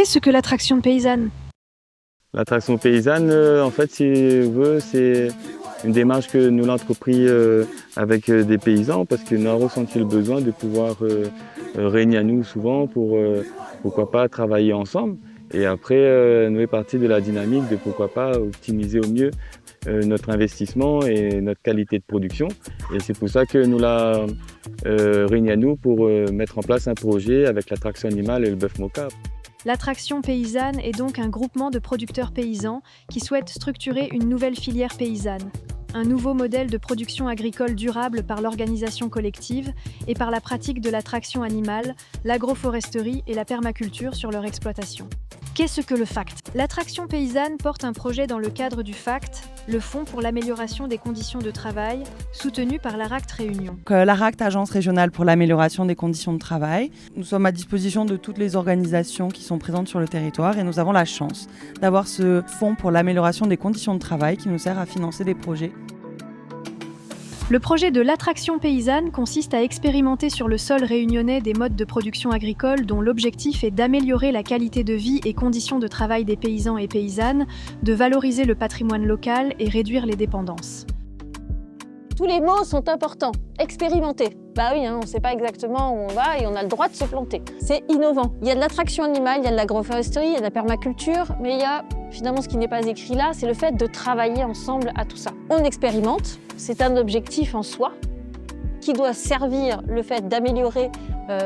Qu'est-ce que l'attraction paysanne? L'attraction paysanne, en fait, c'est une démarche que nous avons entrepris avec des paysans parce que nous avons ressenti le besoin de pouvoir réunir à nous souvent pour, pourquoi pas, travailler ensemble. Et après, nous est parti de la dynamique de pourquoi pas optimiser au mieux notre investissement et notre qualité de production. Et c'est pour ça que nous l'avons réunis à nous pour mettre en place un projet avec l'attraction animale et le bœuf Moka. L'attraction paysanne est donc un groupement de producteurs paysans qui souhaitent structurer une nouvelle filière paysanne. Un nouveau modèle de production agricole durable par l'organisation collective et par la pratique de l'attraction animale, l'agroforesterie et la permaculture sur leur exploitation. Qu'est-ce que le FACT? L'attraction paysanne porte un projet dans le cadre du FACT, le Fonds pour l'amélioration des conditions de travail, soutenu par l'ARACT Réunion. L'ARACT, Agence régionale pour l'amélioration des conditions de travail. Nous sommes à disposition de toutes les organisations qui sont présentes sur le territoire et nous avons la chance d'avoir ce Fonds pour l'amélioration des conditions de travail qui nous sert à financer des projets. Le projet de l'attraction paysanne consiste à expérimenter sur le sol réunionnais des modes de production agricole dont l'objectif est d'améliorer la qualité de vie et conditions de travail des paysans et paysannes, de valoriser le patrimoine local et réduire les dépendances. Tous les mots sont importants. Expérimenter. Bah oui, on ne sait pas exactement où on va et on a le droit de se planter. C'est innovant. Il y a de l'attraction animale, il y a de l'agroforesterie, il y a de la permaculture, mais il y a finalement ce qui n'est pas écrit là, c'est le fait de travailler ensemble à tout ça. On expérimente, c'est un objectif en soi qui doit servir le fait d'améliorer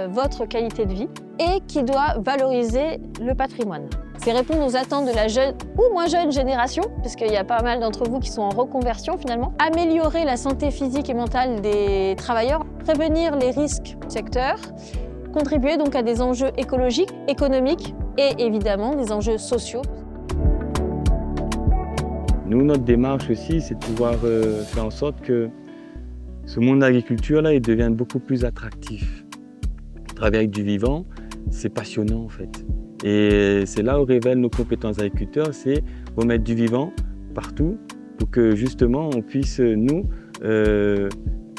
votre qualité de vie et qui doit valoriser le patrimoine. C'est répondre aux attentes de la jeune ou moins jeune génération, puisqu'il y a pas mal d'entre vous qui sont en reconversion finalement. Améliorer la santé physique et mentale des travailleurs, prévenir les risques du secteur, contribuer donc à des enjeux écologiques, économiques et évidemment des enjeux sociaux. Nous, notre démarche aussi, c'est de pouvoir faire en sorte que ce monde d'agriculture-là, il devienne beaucoup plus attractif. Travailler avec du vivant, c'est passionnant en fait. Et c'est là où révèlent nos compétences agriculteurs, c'est remettre du vivant partout pour que justement on puisse, nous,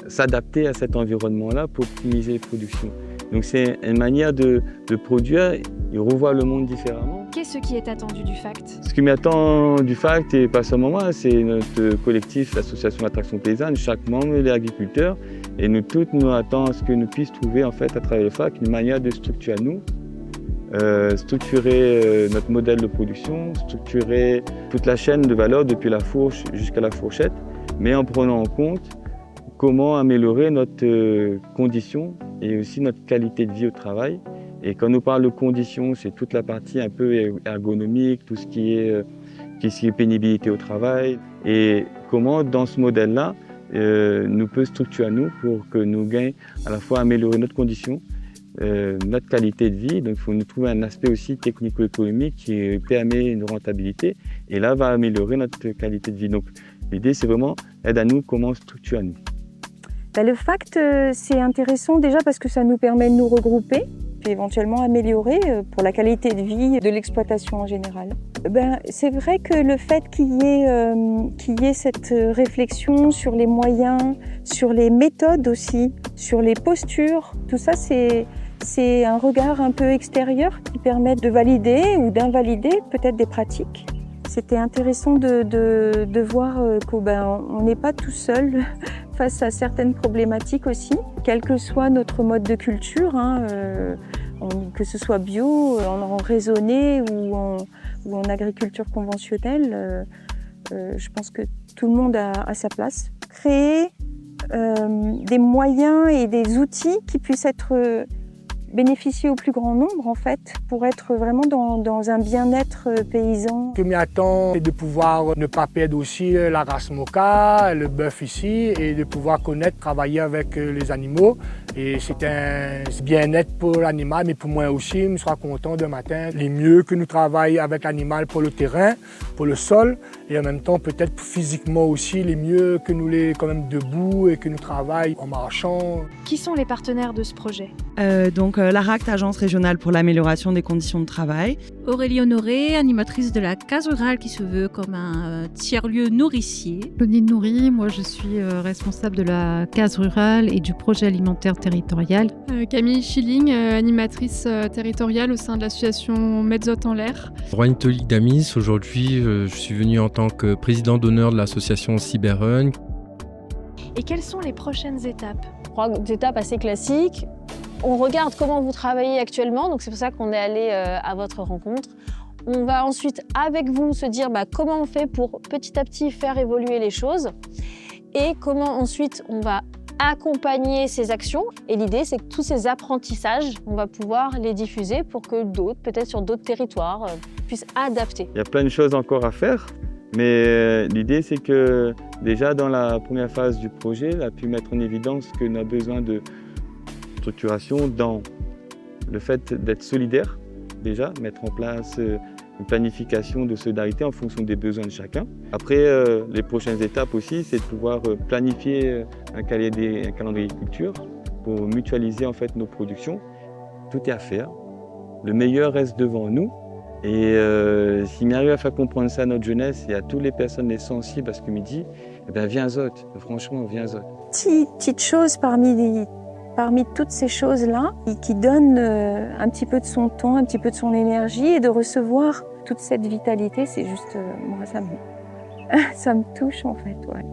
s'adapter à cet environnement-là pour optimiser les productions. Donc c'est une manière de produire et revoir le monde différemment. Qu'est-ce qui est attendu du FACT? Ce qui m'attend du FACT, et pas seulement moi, c'est notre collectif, l'association d'attraction paysanne, chaque membre est agriculteur. Et nous toutes, nous attendons à ce que nous puissions trouver en fait, à travers le FACT une manière de structurer à nous. Structurer notre modèle de production, structurer toute la chaîne de valeur depuis la fourche jusqu'à la fourchette, mais en prenant en compte comment améliorer notre condition et aussi notre qualité de vie au travail. Et quand nous parlons de conditions, c'est toute la partie un peu ergonomique, tout ce qui est pénibilité au travail, et comment dans ce modèle-là, nous peut structurer à nous pour que nous gagnions à la fois améliorer notre condition, notre qualité de vie. Donc il faut nous trouver un aspect aussi technico-économique qui permet une rentabilité et là va améliorer notre qualité de vie. Donc l'idée c'est vraiment aide à nous comment structurer à nous. Le FACT c'est intéressant déjà parce que ça nous permet de nous regrouper puis éventuellement améliorer pour la qualité de vie de l'exploitation en général. C'est vrai que le fait qu'il y ait cette réflexion sur les moyens, sur les méthodes aussi, sur les postures, tout ça c'est un regard un peu extérieur qui permet de valider ou d'invalider peut-être des pratiques. C'était intéressant de voir qu'on n'est pas tout seul face à certaines problématiques aussi, quel que soit notre mode de culture, que ce soit bio, en raisonné ou en agriculture conventionnelle. Je pense que tout le monde a sa place. Créer des moyens et des outils qui puissent être bénéficier au plus grand nombre en fait, pour être vraiment dans un bien-être paysan. Ce que m'attend, c'est de pouvoir ne pas perdre aussi la race Moka, le bœuf ici, et de pouvoir connaître, travailler avec les animaux. Et c'est un bien-être pour l'animal, mais pour moi aussi, je serai content de matin. Les mieux que nous travaillons avec l'animal pour le terrain, pour le sol, et en même temps peut-être physiquement aussi, les mieux que nous les quand même debout et que nous travaillons en marchant. Qui sont les partenaires de ce projet? Donc l'ARACT, Agence régionale pour l'amélioration des conditions de travail. Aurélie Honoré, animatrice de la case rurale qui se veut comme un tiers-lieu nourricier. Claudine Nourry, moi je suis responsable de la case rurale et du projet alimentaire territorial. Camille Schilling, animatrice territoriale au sein de l'association Mezzot en l'air. Roine Tolik Damis, aujourd'hui je suis venu en tant que président d'honneur de l'association Cyberrun. Et quelles sont les prochaines étapes? 3 étapes assez classiques. On regarde comment vous travaillez actuellement, donc c'est pour ça qu'on est allé à votre rencontre. On va ensuite, avec vous, se dire comment on fait pour petit à petit faire évoluer les choses et comment ensuite on va accompagner ces actions. Et l'idée, c'est que tous ces apprentissages, on va pouvoir les diffuser pour que d'autres, peut-être sur d'autres territoires, puissent adapter. Il y a plein de choses encore à faire, mais l'idée, c'est que déjà dans la première phase du projet, on a pu mettre en évidence qu'on a besoin de structuration dans le fait d'être solidaire, déjà, mettre en place une planification de solidarité en fonction des besoins de chacun. Après, les prochaines étapes aussi, c'est de pouvoir planifier un calendrier culture pour mutualiser en fait nos productions. Tout est à faire. Le meilleur reste devant nous. Et s'il m'arrive à faire comprendre ça à notre jeunesse et à toutes les personnes les sensibles à ce que me dit, viens Zot, franchement, viens Zot. Petite chose parmi toutes ces choses-là, qui donne un petit peu de son temps, un petit peu de son énergie, et de recevoir toute cette vitalité, c'est juste, moi, ça me touche en fait. Ouais.